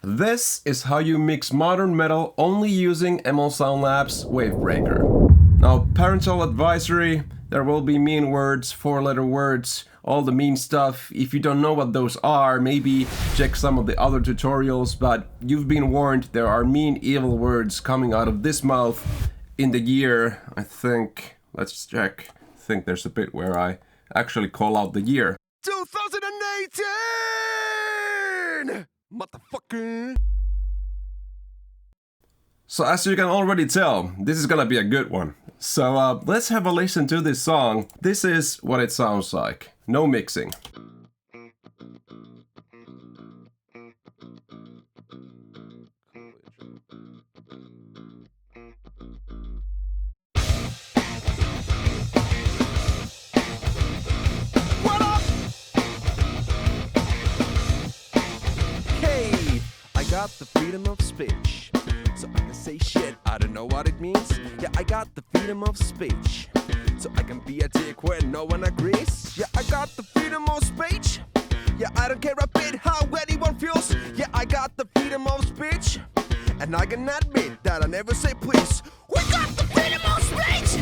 This is how you mix modern metal only using ML Sound Labs Wavebreaker. Now, parental advisory, there will be mean words, 4-letter words, all the mean stuff. If you don't know what those are, maybe check some of the other tutorials, but you've been warned, there are mean, evil words coming out of this mouth in the year, I think, let's check, I think there's a bit where I actually call out the year. 2018! Motherfucker! So as you can already tell, this is gonna be a good one. So let's have a listen to this song. This is what it sounds like. No mixing. What up? Hey, I got the freedom of speech, so I can say shit, I don't know what it means. Yeah, I got the freedom of speech, so I can be a dick when no one agrees. Yeah, I got the freedom of speech. Yeah, I don't care a bit how anyone feels. Yeah, I got the freedom of speech, and I can admit that I never say please. We got the freedom of speech,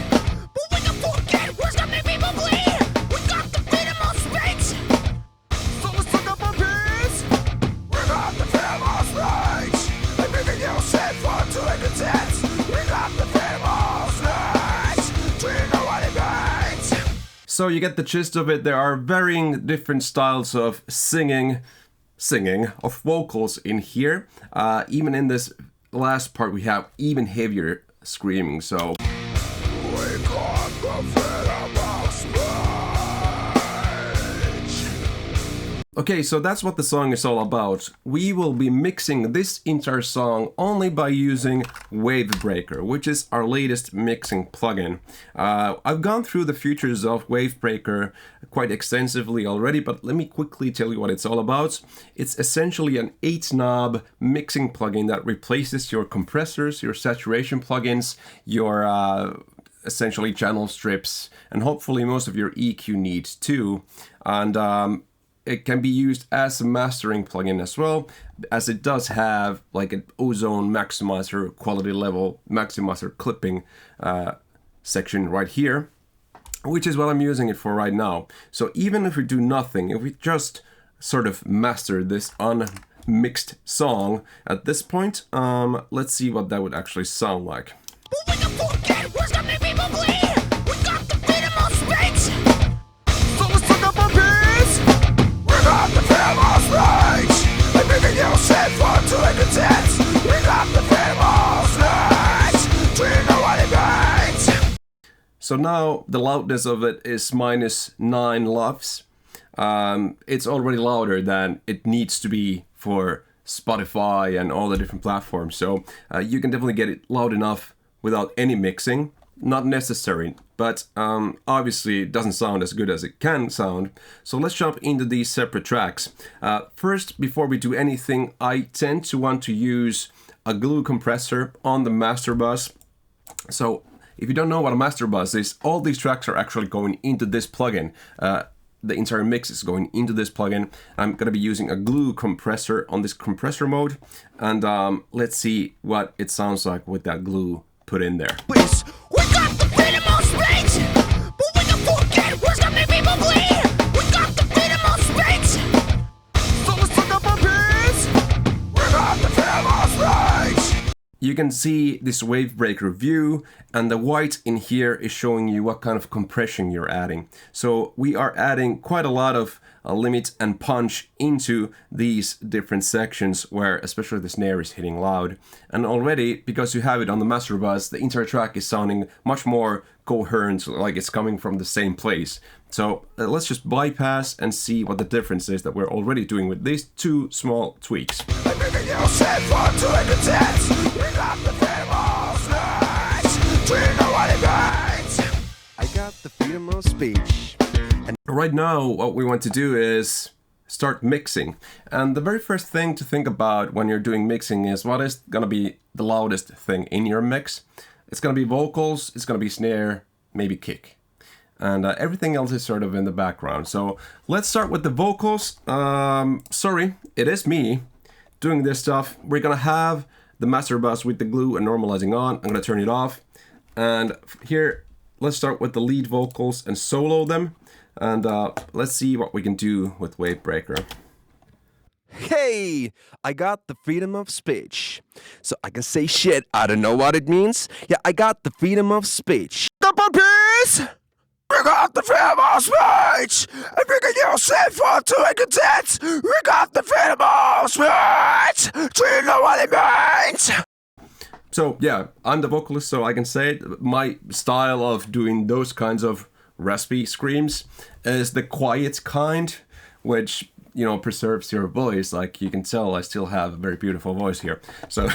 but we can forget words that make people bleed. We got the freedom of speech, so let's talk about peace. We got the freedom of speech, and making you said for doing the dance. We got the freedom of speech, do you know what it means? So you get the gist of it. There are varying different styles of singing of vocals in here. Even in this last part we have even heavier screaming, so We got the freedom of speech. okay, so that's what the song is all about. We will be mixing this entire song only by using Wavebreaker, which is our latest mixing plugin. I've gone through the features of Wavebreaker quite extensively already, but let me quickly tell you what it's all about. It's essentially an 8-knob mixing plugin that replaces your compressors, your saturation plugins, your essentially channel strips, and hopefully most of your EQ needs too. And it can be used as a mastering plugin as well, as it does have like an ozone maximizer, quality level maximizer clipping section right here, which is what I'm using it for right now. So even if we do nothing, if we just sort of master this unmixed song at this point, let's see what that would actually sound like. But we can forget words that make people bleed. We got the freedom of speech, so let's talk about peace. We got the freedom of speech, and making you said for doing the dance. We got the freedom of speech, do you know what it means? So now the loudness of it is -9 LUFS. It's already louder than it needs to be for Spotify and all the different platforms. So you can definitely get it loud enough without any mixing. Not necessary, but obviously it doesn't sound as good as it can sound. So let's jump into these separate tracks. First, before we do anything, I tend to want to use a glue compressor on the master bus. So if you don't know what a master bus is, all these tracks are actually going into this plugin. The entire mix is going into this plugin. I'm going to be using a glue compressor on this compressor mode. And let's see what it sounds like with that glue put in there. Please, we got the freedom of speech, but we can forget words that make people bleed. We got the freedom of speech, so let's talk about peace. We got the freedom of speech. You can see this Wavebreaker view, and the white in here is showing you what kind of compression you're adding. So we are adding quite a lot of limit and punch into these different sections where especially the snare is hitting loud. And already, because you have it on the master bus, the entire track is sounding much more coherent, like it's coming from the same place. So let's just bypass and see what the difference is that we're already doing with these two small tweaks. I'm making you said for doing the dance. We got the freedom of speech, do you know what it means? I got the freedom of speech. Right now, what we want to do is start mixing. And the very first thing to think about when you're doing mixing is what is going to be the loudest thing in your mix. It's going to be vocals, it's going to be snare, maybe kick. And everything else is sort of in the background. So let's start with the vocals. Sorry, it is me doing this stuff, we're gonna have the master bus with the glue and normalizing on. I'm gonna turn it off. And here, let's start with the lead vocals and solo them. And let's see what we can do with Wavebreaker. Hey, I got the freedom of speech, so I can say shit. I don't know what it means. Yeah, I got the freedom of speech. The puppies! We got the freedom of speech! And we can use it for doing content! We got the freedom of speech! Do you know what it means? So yeah, I'm the vocalist, so I can say it. My style of doing those kinds of raspy screams is the quiet kind, which, you know, preserves your voice. Like you can tell, I still have a very beautiful voice here. So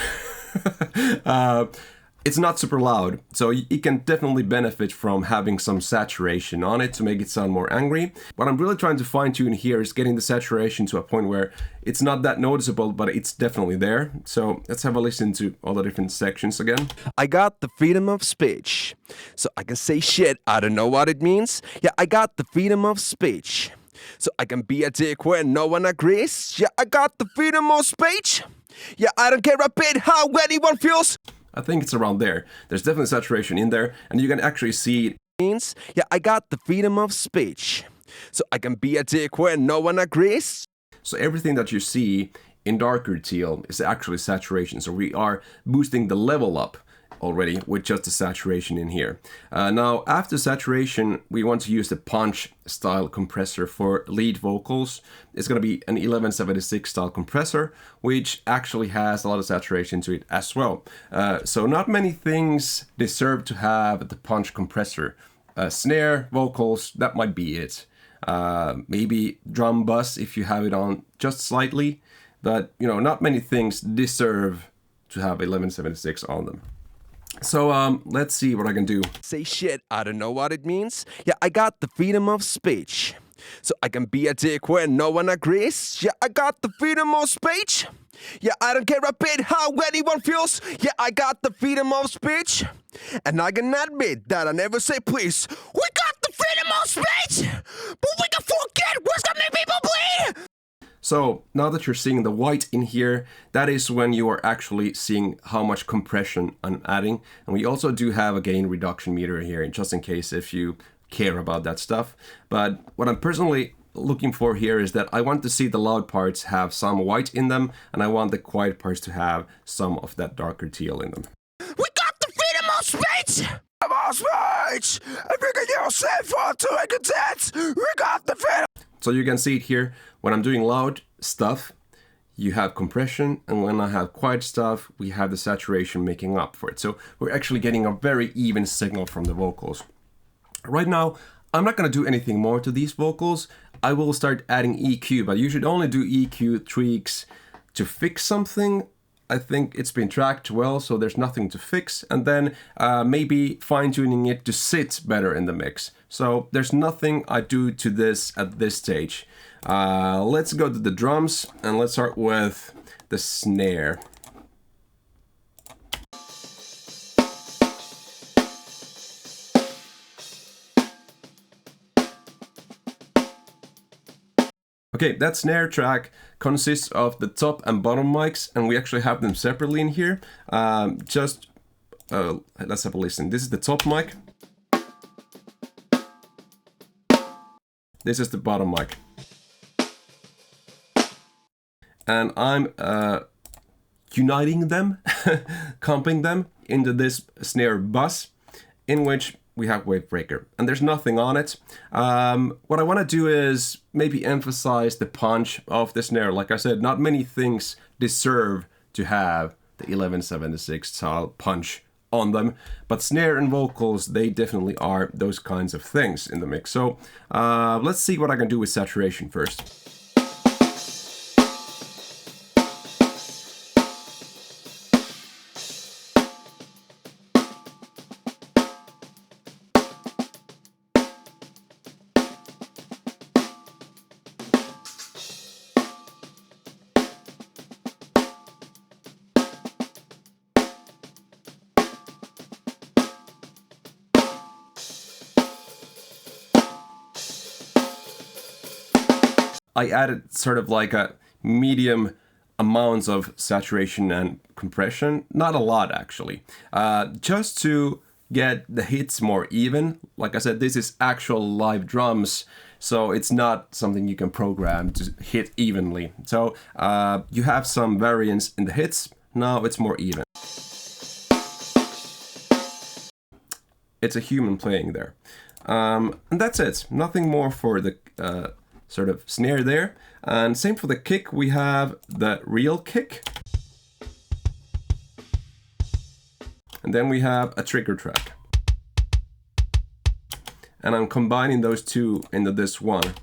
it's not super loud, so it can definitely benefit from having some saturation on it to make it sound more angry. What I'm really trying to fine tune here is getting the saturation to a point where it's not that noticeable, but it's definitely there. So let's have a listen to all the different sections again. I got the freedom of speech, so I can say shit. I don't know what it means. Yeah, I got the freedom of speech, so I can be a dick when no one agrees. Yeah, I got the freedom of speech. Yeah, I don't care a bit how anyone feels. I think it's around there. There's definitely saturation in there, and you can actually see it. Yeah, I got the freedom of speech, so I can be a dick when no one agrees. So everything that you see in darker teal is actually saturation. So we are boosting the level up already with just the saturation in here. Now, after saturation, we want to use the punch style compressor for lead vocals. It's going to be an 1176 style compressor, which actually has a lot of saturation to it as well. So not many things deserve to have the punch compressor. Snare, vocals, that might be it. Maybe drum bus if you have it on just slightly, but you know, not many things deserve to have 1176 on them. So let's see what I can do. Say shit, I don't know what it means. Yeah, I got the freedom of speech, so I can be a dick when no one agrees. Yeah, I got the freedom of speech. Yeah, I don't care a bit how anyone feels. Yeah, I got the freedom of speech, and I can admit that I never say please. We got the freedom of speech, but we can forget what's gonna make people bleed. So now that you're seeing the white in here, that is when you are actually seeing how much compression I'm adding. And we also do have a gain reduction meter here, just in case if you care about that stuff. But what I'm personally looking for here is that I want to see the loud parts have some white in them, and I want the quiet parts to have some of that darker teal in them. We got the freedom of speech! Of speech! And we can use it for doing content! We got the freedom! So you can see it here. When I'm doing loud stuff, you have compression, and when I have quiet stuff, we have the saturation making up for it. So we're actually getting a very even signal from the vocals. Right now, I'm not going to do anything more to these vocals. I will start adding EQ, but you should only do EQ tweaks to fix something. I think it's been tracked well, so there's nothing to fix. And then maybe fine-tuning it to sit better in the mix. So there's nothing I do to this at this stage. Let's go to the drums, and let's start with the snare. Okay, that snare track consists of the top and bottom mics, and we actually have them separately in here. Let's have a listen. This is the top mic. This is the bottom mic. And I'm uniting them, comping them into this snare bus, in which we have Wavebreaker, and there's nothing on it. What I want to do is maybe emphasize the punch of the snare. Like I said, not many things deserve to have the 1176 style punch on them, but snare and vocals, they definitely are those kinds of things in the mix. So let's see what I can do with saturation first. I added sort of like a medium amounts of saturation and compression. Not a lot, actually. Just to get the hits more even. Like I said, this is actual live drums, so it's not something you can program to hit evenly. So you have some variance in the hits. Now it's more even. It's a human playing there. And that's it. Nothing more for the sort of snare there. And same for the kick. We have the real kick. And then we have a trigger track. And I'm combining those two into this one.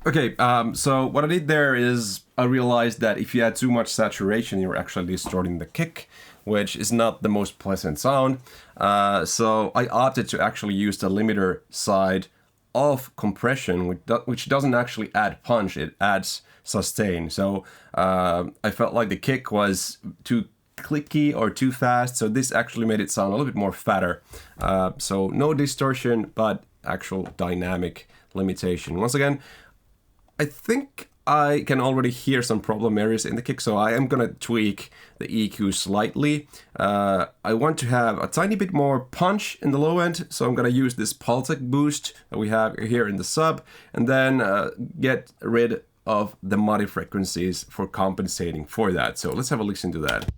Okay, so what I did there is I realized that if you add too much saturation, you're actually distorting the kick, which is not the most pleasant sound. So I opted to actually use the limiter side of compression, which doesn't actually add punch, it adds sustain. So I felt like the kick was too clicky or too fast, so this actually made it sound a little bit more fatter. So no distortion, but actual dynamic limitation. Once again, I think I can already hear some problem areas in the kick, so I am gonna tweak the EQ slightly. I want to have a tiny bit more punch in the low end, so I'm gonna use this Pultec boost that we have here in the sub, and then get rid of the muddy frequencies for compensating for that. So let's have a listen to that.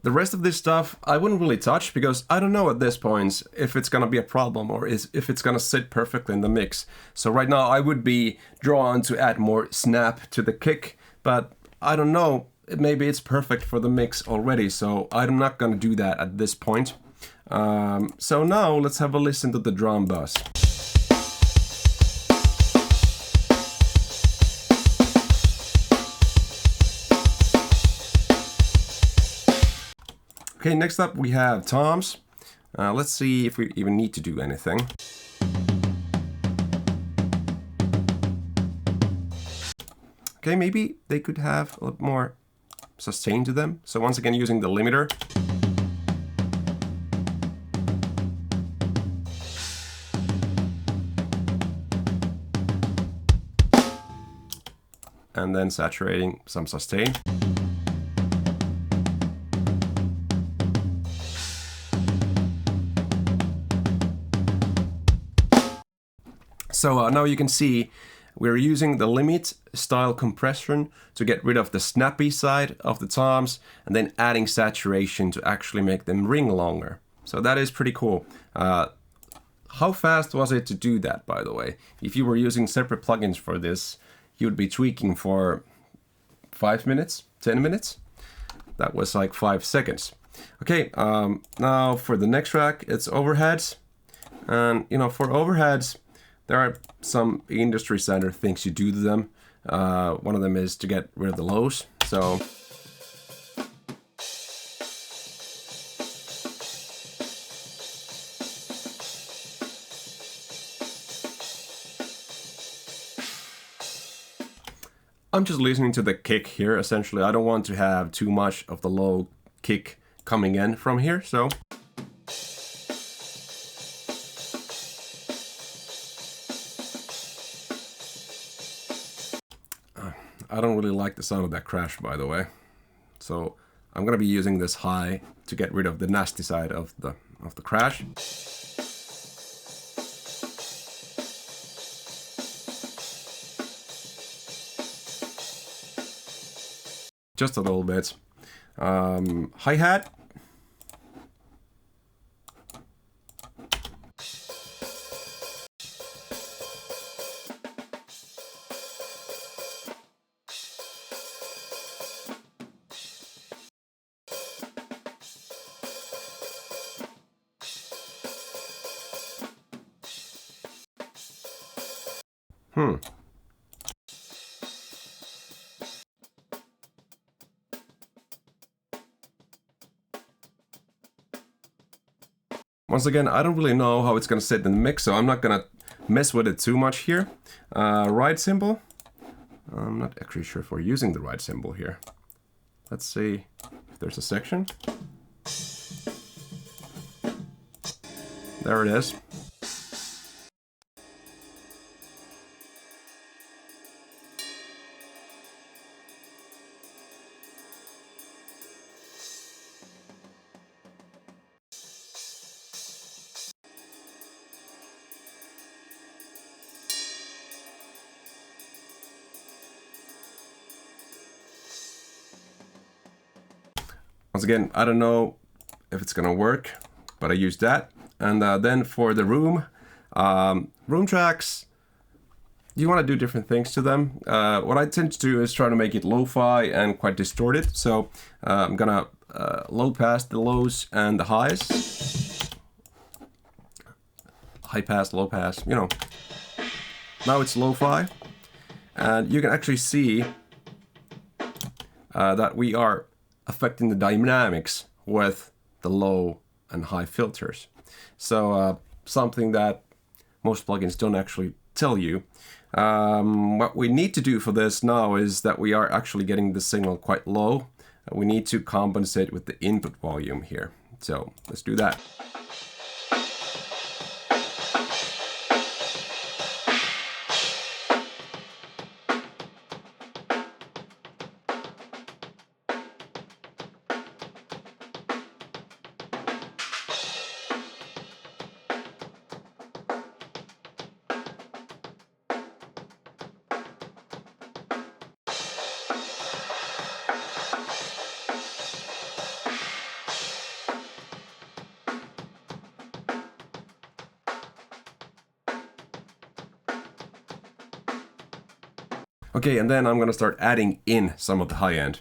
The rest of this stuff I wouldn't really touch because I don't know at this point if it's gonna be a problem or if it's gonna sit perfectly in the mix. So right now I would be drawn to add more snap to the kick, but I don't know, maybe it's perfect for the mix already, so I'm not gonna do that at this point. So now let's have a listen to the drum bus. Okay, next up we have toms. Let's see if we even need to do anything. Okay, maybe they could have a little more sustain to them. So once again, using the limiter. And then saturating some sustain. So now you can see we're using the limit style compression to get rid of the snappy side of the toms and then adding saturation to actually make them ring longer. So that is pretty cool. How fast was it to do that, by the way? If you were using separate plugins for this, you'd be tweaking for 5 minutes, 10 minutes. That was like 5 seconds. Okay, now for the next track, it's overheads. And you know, for overheads, there are some industry standard things you do to them. One of them is to get rid of the lows. So I'm just listening to the kick here, essentially. I don't want to have too much of the low kick coming in from here, so. I don't really like the sound of that crash, by the way. So I'm gonna be using this high to get rid of the nasty side of the of the crash. Just a little bit. Hi-hat. Once again, I don't really know how it's gonna sit in the mix, so I'm not gonna mess with it too much here. Ride cymbal. I'm not actually sure if we're using the ride cymbal here. Let's see if there's a section. There it is. Once again, I don't know if it's gonna work, but I used that. And then for the room tracks, you want to do different things to them. What I tend to do is try to make it lo-fi and quite distorted. So I'm gonna low pass the lows and the highs. High pass, low pass, you know. Now it's lo-fi. And you can actually see that we are affecting the dynamics with the low and high filters. So something that most plugins don't actually tell you. What we need to do for this now is that we are actually getting the signal quite low. We need to compensate with the input volume here. So let's do that. Okay, and then I'm gonna start adding in some of the high end.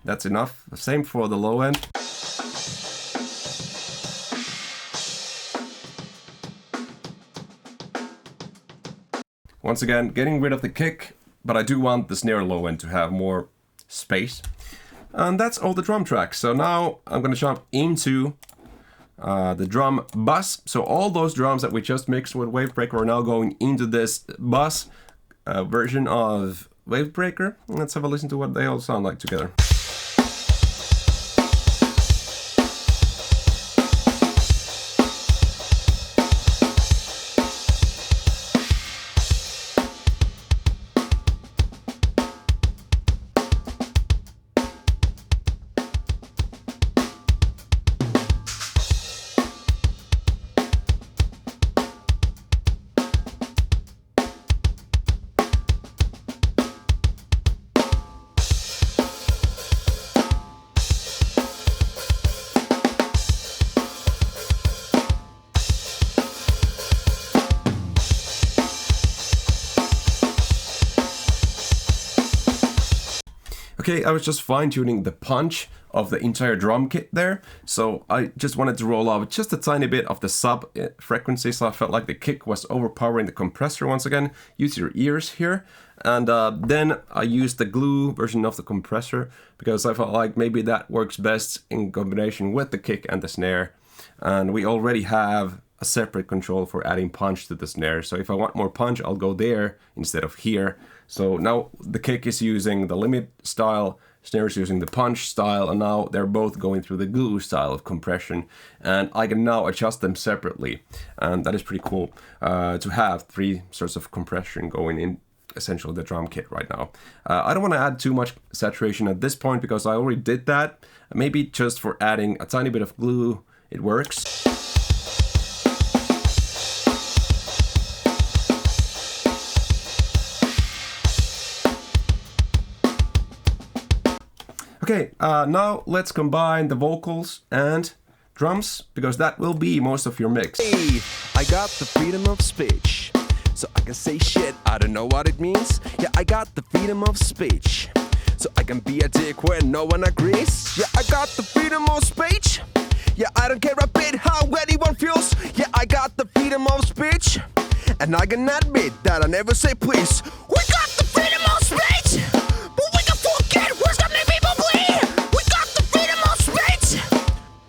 That's enough. Same for the low end. Once again, getting rid of the kick, but I do want the snare low end to have more space. And that's all the drum tracks. So now I'm gonna jump into the drum bus. So all those drums that we just mixed with Wavebreaker are now going into this bus version of Wavebreaker. Let's have a listen to what they all sound like together. Okay, I was just fine-tuning the punch of the entire drum kit there, so I just wanted to roll off just a tiny bit of the sub frequency, so I felt like the kick was overpowering the compressor once again. Use your ears here. And then I used the glue version of the compressor because I felt like maybe that works best in combination with the kick and the snare. And we already have a separate control for adding punch to the snare. So if I want more punch, I'll go there instead of here. So now the kick is using the limit style, snare is using the punch style, and now they're both going through the glue style of compression. And I can now adjust them separately. And that is pretty cool to have three sorts of compression going in essentially the drum kit right now. I don't want to add too much saturation at this point because I already did that. Maybe just for adding a tiny bit of glue, it works. Okay, now let's combine the vocals and drums, because that will be most of your mix. Hey, I got the freedom of speech, so I can say shit, I don't know what it means. Yeah, I got the freedom of speech, so I can be a dick when no one agrees. Yeah, I got the freedom of speech. Yeah, I don't care a bit how anyone feels. Yeah, I got the freedom of speech, and I can admit that I never say please. We got the freedom of speech, but we can forget words that make people bleed. We got the freedom of speech,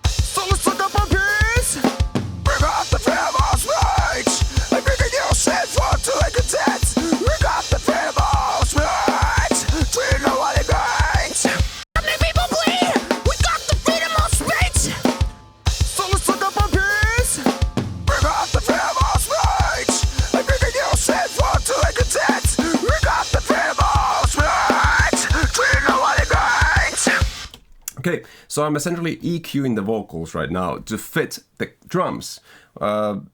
so let's look up our peace. We got the freedom of speech, and we can use it for to a content. We got the freedom of speech, do you know what it means? That make people bleed. We got the freedom of speech, so let's look up our peace. We got the freedom of speech, and we can use it for to a content. We got the freedom of speech, do you know what it means? Okay, so I'm essentially EQing the vocals right now to fit the drums.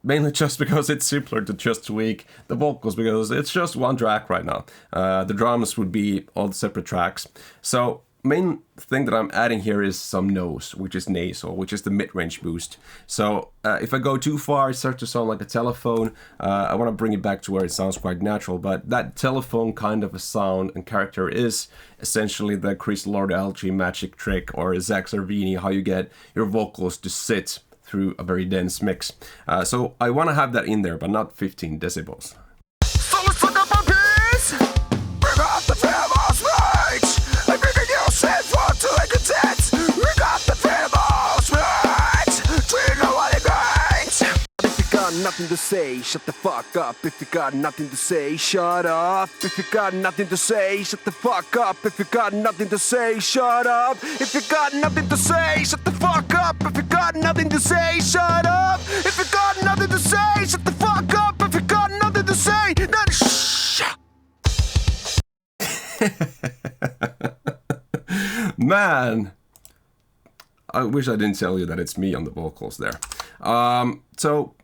Mainly just because it's simpler to just tweak the vocals, because it's just one track right now. The drums would be all the separate tracks. So main thing that I'm adding here is some nose, which is nasal, which is the mid-range boost. So if I go too far, it starts to sound like a telephone. I want to bring it back to where it sounds quite natural, but that telephone kind of a sound and character is essentially the Chris Lord-Alge magic trick, or Zach Sarvini, how you get your vocals to sit through a very dense mix. So I want to have that in there, but not 15 decibels. So let's look up our peace. We got the freedom of speech, and we can use it for to a content. We got the freedom of speech, do you know what it means? If you got nothing to say, shut the fuck up. If you got nothing to say, shut up. If you got nothing to say, shut the fuck up. If you got nothing to say, shut up. If you got nothing to say, shut the fuck up. If you got nothing to say, shut up. If you got nothing to say, shut the fuck up. If you got nothing to say, then shh. Man, I wish I didn't tell you that it's me on the vocals there. So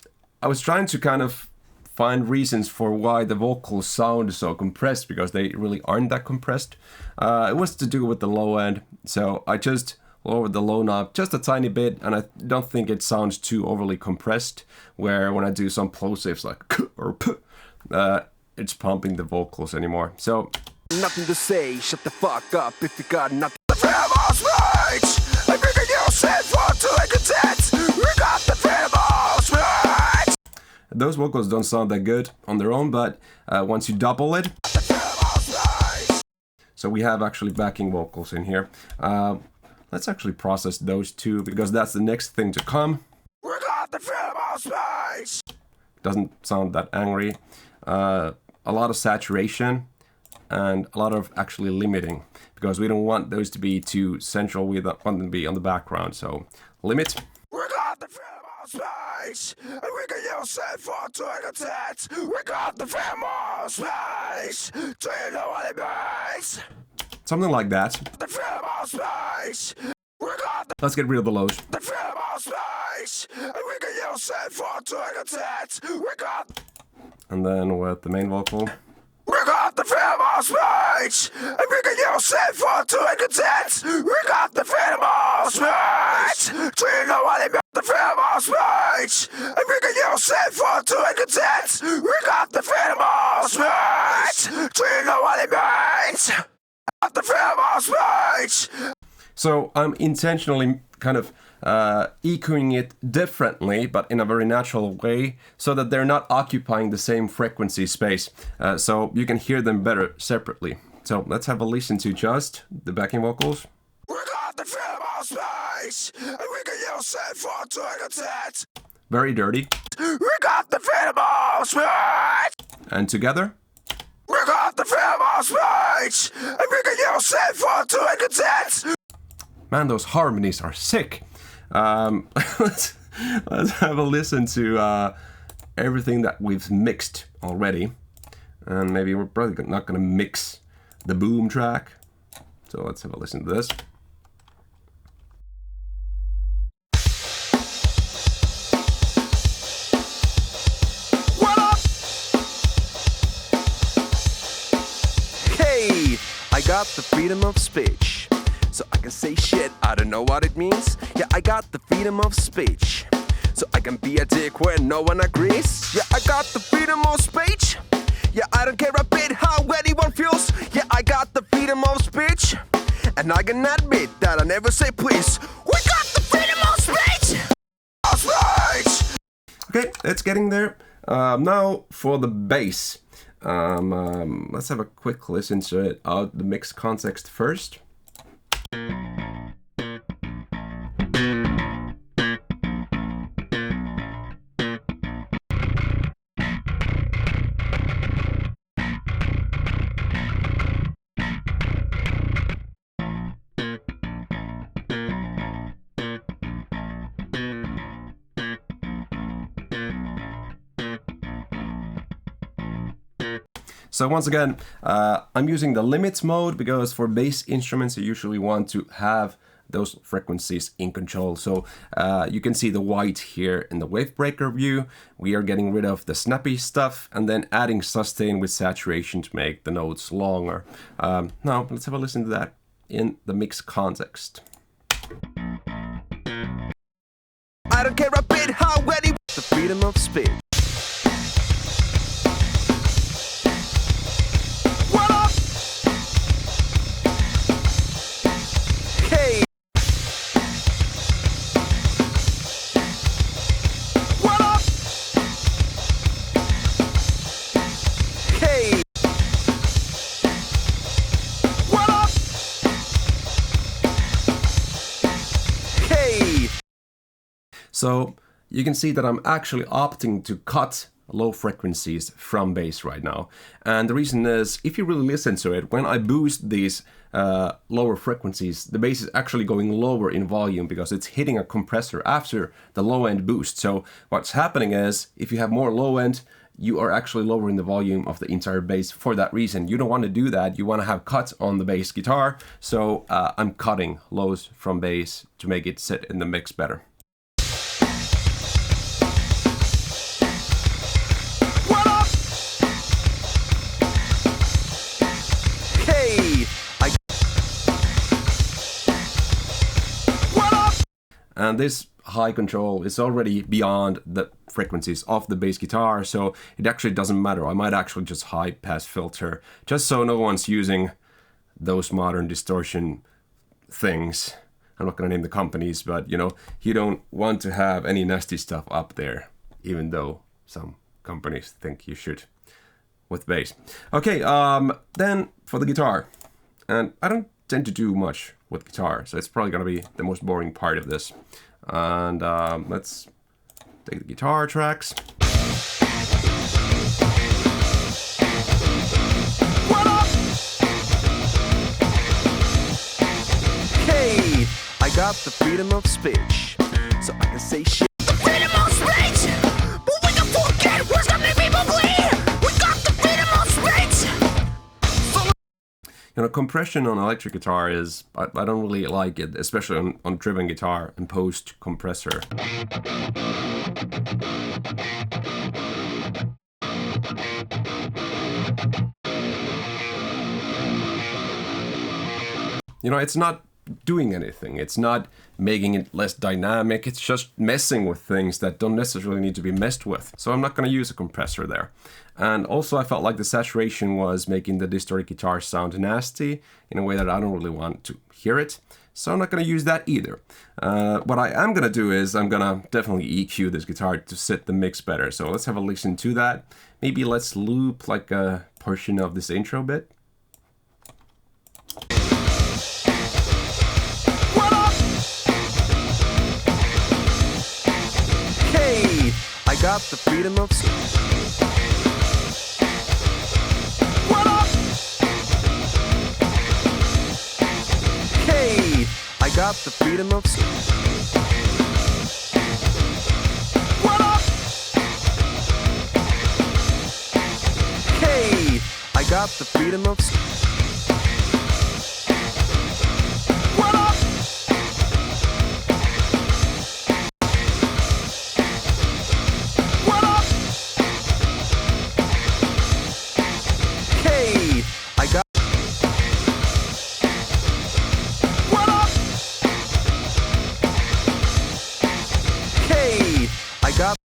I was trying to kind of find reasons for why the vocals sound so compressed, because they really aren't that compressed. It was to do with the low end, so I just lowered the low knob just a tiny bit, and I don't think it sounds too overly compressed, where when I do some plosives like or it's pumping the vocals anymore. So Nothing to say, shut the fuck up. If you got nothing to freedom of speech, and we can use it for to a content. We got the freedom of speech. those vocals don't sound that good on their own, but once you double it, so we have actually backing vocals in here. Let's actually process those two, because that's the next thing to come. We got the freedom of speech. Doesn't sound that angry. A lot of saturation and a lot of actually limiting, because we don't want those to be too central. We want them to be on the background. So limit. We got the freedom of speech, and we can use it for to a content. We got the freedom of speech. Do you know what it means? Something like that. The freedom of speech. We got the Let's get rid of the lows. freedom of speech, and we can use it for to a content. We got. And then with the main vocal. We got the freedom of speech, and we can use it for to a content. We got the freedom of speech. Do you know what it means? The freedom of speech, and we can use it for to a content. We got the freedom of speech. Do you know what it means? Got the freedom of speech. So I'm intentionally kind of EQing it differently, but in a very natural way, so that they're not occupying the same frequency space. So you can hear them better separately. So let's have a listen to just the backing vocals. We got the freedom of speech, and we can use it for to a content. Very dirty. We got the freedom of speech. And together. We got the freedom of speech, and we can use it for to a content. Man, those harmonies are sick. Let's have a listen to everything that we've mixed already. And maybe we're probably not going to mix the boom track. So let's have a listen to this. What up? Hey, I got the freedom of speech, so I can say shit, I don't know what it means. Yeah, I got the freedom of speech, so I can be a dick when no one agrees. Yeah, I got the freedom of speech. Yeah, I don't care a bit how anyone feels. Yeah, I got the freedom of speech, and I can admit that I never say please. We got the freedom of speech! Of speech! Okay, it's getting there. Now for the bass. Let's have a quick listen to it out the mix context first. So once again, I'm using the limits mode because for bass instruments you usually want to have those frequencies in control. So you can see the white here in the Wavebreaker view. We are getting rid of the snappy stuff and then adding sustain with saturation to make the notes longer. Now let's have a listen to that in the mix context. I don't care a bit how any the freedom of speech. What up? Hey. What up? Hey. What up? Hey. So you can see that I'm actually opting to cut low frequencies from bass right now. And the reason is, if you really listen to it, when I boost these lower frequencies, the bass is actually going lower in volume because it's hitting a compressor after the low end boost. So what's happening is, if you have more low end, you are actually lowering the volume of the entire bass for that reason. You don't want to do that. You want to have cuts on the bass guitar. So I'm cutting lows from bass to make it sit in the mix better. What up? Hey. What up? And this high control is already beyond the frequencies of the bass guitar, so it actually doesn't matter. I might actually just high pass filter, just so no one's using those modern distortion things. I'm not gonna name the companies, but you know, you don't want to have any nasty stuff up there, even though some companies think you should with bass. Okay, then for the guitar. And I don't tend to do much with guitar, so it's probably gonna be the most boring part of this. And let's take the guitar tracks. What up? Hey, I got the freedom of speech, so I can say shit. The freedom of speech! But we can forget what's gonna make people bleed! We got the freedom of speech! You know, compression on electric guitar is, I don't really like it, especially on driven guitar and post compressor. You know, it's not doing anything. It's not making it less dynamic. It's just messing with things that don't necessarily need to be messed with. So I'm not going to use a compressor there. And also I felt like the saturation was making the distorted guitar sound nasty in a way that I don't really want to hear it. So I'm not going to use that either. What I am going to do is I'm going to definitely EQ this guitar to sit the mix better. So let's have a listen to that. Maybe let's loop like a portion of this intro bit. I got the freedom of What up? Hey, I got the freedom of What up? Hey, I got the freedom of speech. What up? What up? Hey, I got. What up? Hey, I got.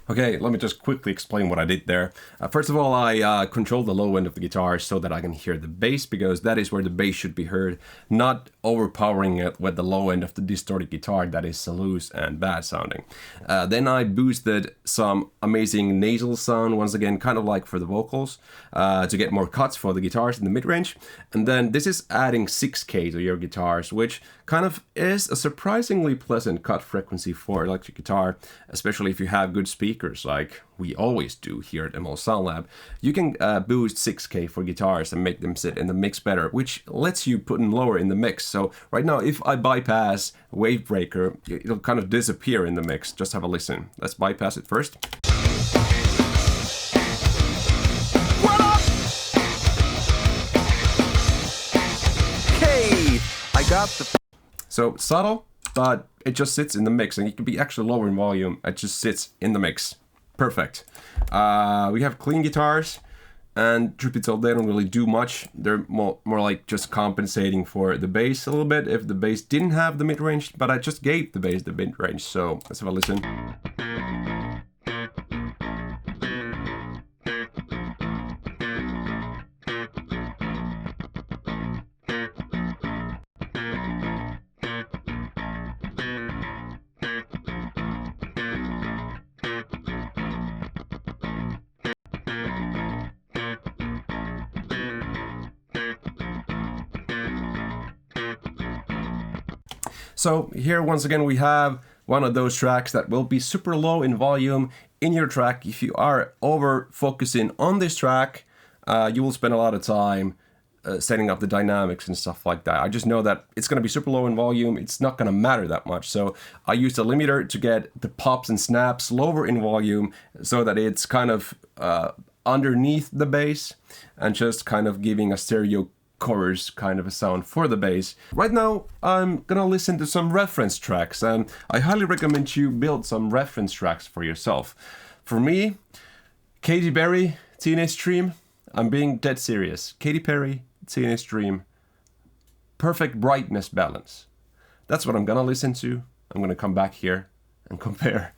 Okay, let me just quickly explain what I did there. First of all, I control the low end of the guitar so that I can hear the bass, because that is where the bass should be heard, not overpowering it with the low end of the distorted guitar that is so loose and bad sounding. Then I boosted some amazing nasal sound, once again, kind of like for the vocals, to get more cuts for the guitars in the mid-range. And then this is adding 6K to your guitars, which kind of is a surprisingly pleasant cut frequency for electric guitar, especially if you have good speakers like we always do here at ML Sound Lab. You can boost 6K for guitars and make them sit in the mix better, which lets you put them lower in the mix. So right now, if I bypass Wavebreaker, it'll kind of disappear in the mix. Just have a listen. Let's bypass it first. What up? Hey, I got the. So subtle, but it just sits in the mix, and it can be actually lower in volume. It just sits in the mix. Perfect. We have clean guitars, and truth be told, they don't really do much. They're more like just compensating for the bass a little bit if the bass didn't have the mid-range, but I just gave the bass the mid-range. So let's have a listen. So here once again we have one of those tracks that will be super low in volume in your track. If you are over focusing on this track, you will spend a lot of time setting up the dynamics and stuff like that. I just know that it's going to be super low in volume. It's not going to matter that much. So I used a limiter to get the pops and snaps lower in volume so that it's kind of underneath the bass and just kind of giving a stereo chorus kind of a sound for the bass. Right now I'm gonna listen to some reference tracks, and I highly recommend you build some reference tracks for yourself. For me, Katy Perry, Teenage Dream. I'm being dead serious. Katy Perry, Teenage Dream. Perfect brightness balance. That's what I'm gonna listen to. I'm gonna come back here and compare.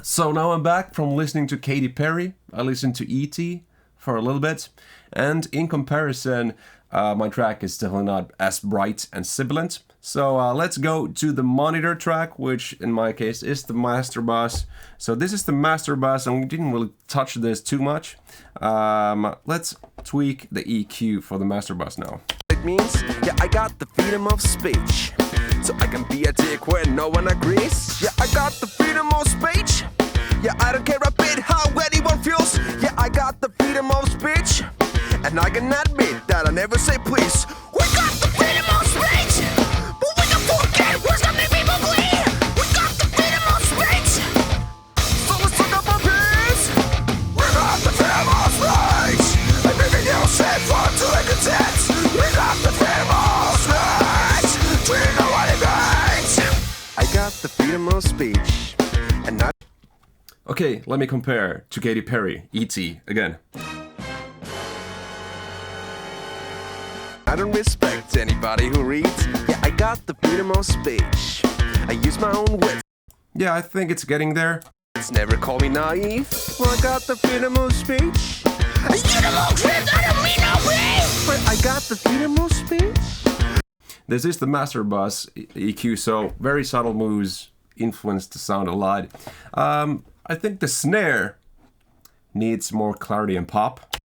So now I'm back from listening to Katy Perry. I listened to E.T. for a little bit, and in comparison, my track is still not as bright and sibilant. So let's go to the monitor track, which in my case is the master bus. So this is the master bus, and we didn't really touch this too much. Let's tweak the EQ for the master bus now. It means, yeah, I got the freedom of speech, so I can be a dick when no one agrees. Yeah, I got the freedom of speech. Yeah, I don't care a bit how anyone feels. Yeah, I got the freedom of speech, and I can admit that I never say please. We got the freedom of speech, but we can forget where some people bleed. We got the freedom of speech, so let's talk about peace. We got the freedom of speech, and everything you said for to the content. We got the freedom of speech, do you know what it means? I got the freedom of speech, and I. Okay, let me compare to Katy Perry, E.T. again. I don't respect anybody who reads. Yeah, I got the freedom of speech. I use my own wits. Yeah, I think it's getting there. It's never call me naive. Well, I got the freedom of speech. You don't trip, I don't mean no beef. But I got the freedom of speech. This is the master bus EQ, so very subtle moves influence the sound a lot. I think the snare needs more clarity and pop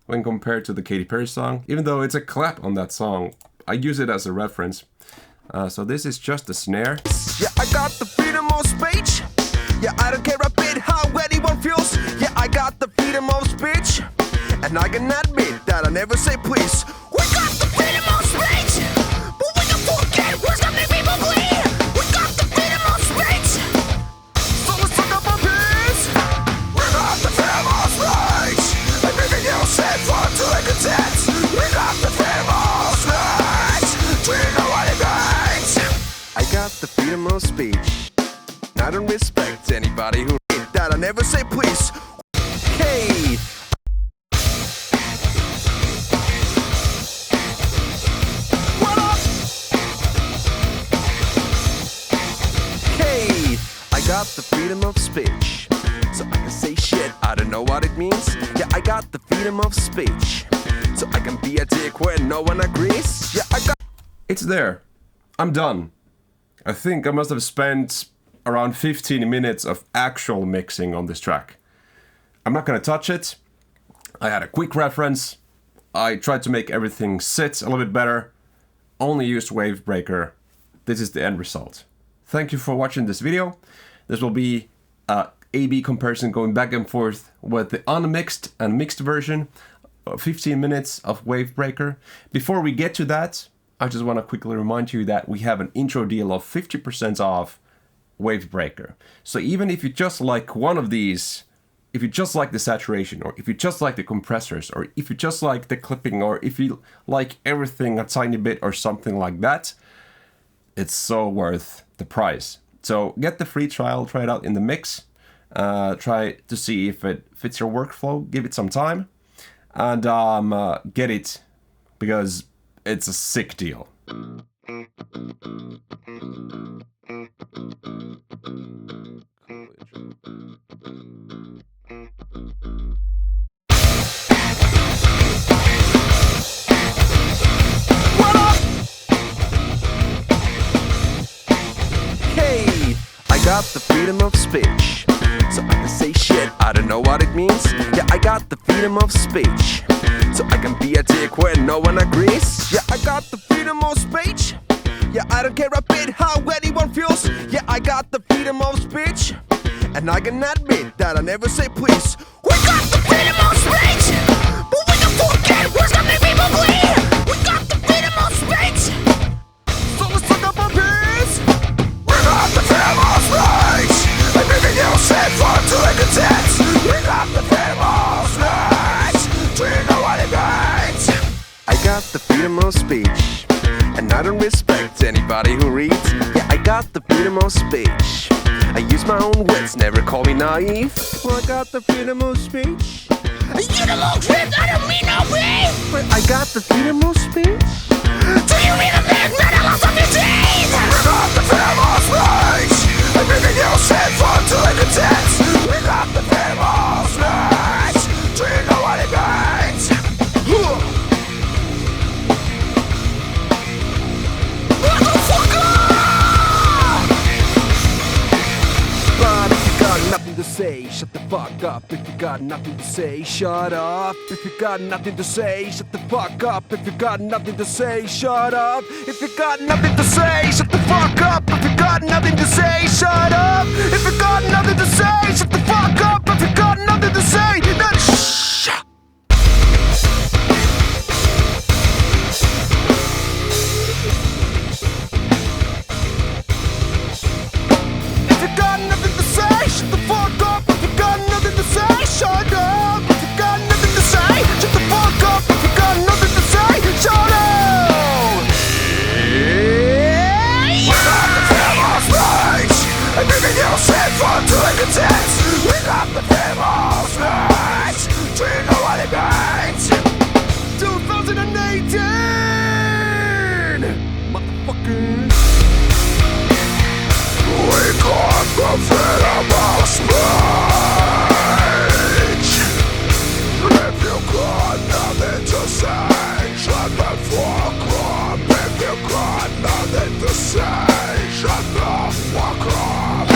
when compared to the Katy Perry song. Even though it's a clap on that song, I use it as a reference. So this is just the snare. Yeah, I got the freedom of speech. Yeah, I don't care a bit how anyone feels. Yeah, I got the freedom of speech, and I can admit that I never say please. We got the freedom of speech, but we can of speech. I don't respect anybody who read that. I never say please. Hey. What up? Hey, I got the freedom of speech, so I can say shit. I don't know what it means. Yeah, I got the freedom of speech, so I can be a dick when no one agrees. Yeah, I got. It's there. I'm done. I think I must have spent around 15 minutes of actual mixing on this track. I'm not gonna touch it. I had a quick reference. I tried to make everything sit a little bit better. Only used Wavebreaker. This is the end result. Thank you for watching this video. This will be a A/B comparison going back and forth with the unmixed and mixed version. 15 minutes of Wavebreaker. Before we get to that, I just want to quickly remind you that we have an intro deal of 50% off Wavebreaker. So even if you just like one of these, if you just like the saturation, or if you just like the compressors, or if you just like the clipping, or if you like everything a tiny bit or something like that, it's so worth the price. So get the free trial, try it out in the mix, try to see if it fits your workflow, give it some time, and get it because it's a sick deal. What up? Hey, I got the freedom of speech, so I can say shit. I don't know what it means. Yeah, I got the freedom of speech, so I can be a dick when no one agrees. Yeah, I got the freedom of speech. Yeah, I don't care a bit how anyone feels. Yeah, I got the freedom of speech, and I can admit that I never say please. We got the freedom of speech, but we can forget words that make people bleed. We got the freedom of speech, so let's talk about peace. We got the freedom of speech, and maybe you said for to the text. We got the freedom of speech, do you know what it means? I got the freedom of speech, and I don't respect anybody who reads. Yeah, I got the freedom of speech. I use my own wits, never call me naive. Well, I got the freedom of speech. You don't look shit, I don't mean no beef. But I got the freedom of speech. Do you read a big man I lost of your teeth? We got the freedom of speech, and maybe you said for to the text. We got the freedom of speech. Do you know what it means? But if you got nothing to say, shut the fuck up. If you got nothing to say, shut up. If you got nothing to say, shut the fuck up. If you got nothing to say, shut up. If you got nothing to say, shut the fuck up. If you got nothing to say, shut up. If you got nothing to say, shut the fuck up. If you got nothing to say, then shh. If you got nothing to say, shut the fuck up. If you got nothing to say, shut up. If you got nothing to say, shut the fuck up. If you got nothing to say, shut up. We got the freedom of speech, and maybe you said for to the text. We got the freedom of speech. Do you know what it means? 2018, motherfuckers. We got the freedom of speech. If you got nothing to say, shut the fuck up. If you got nothing to say, shut the fuck up.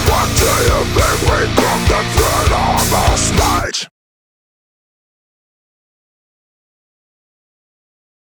What do you think we got the freedom of speech?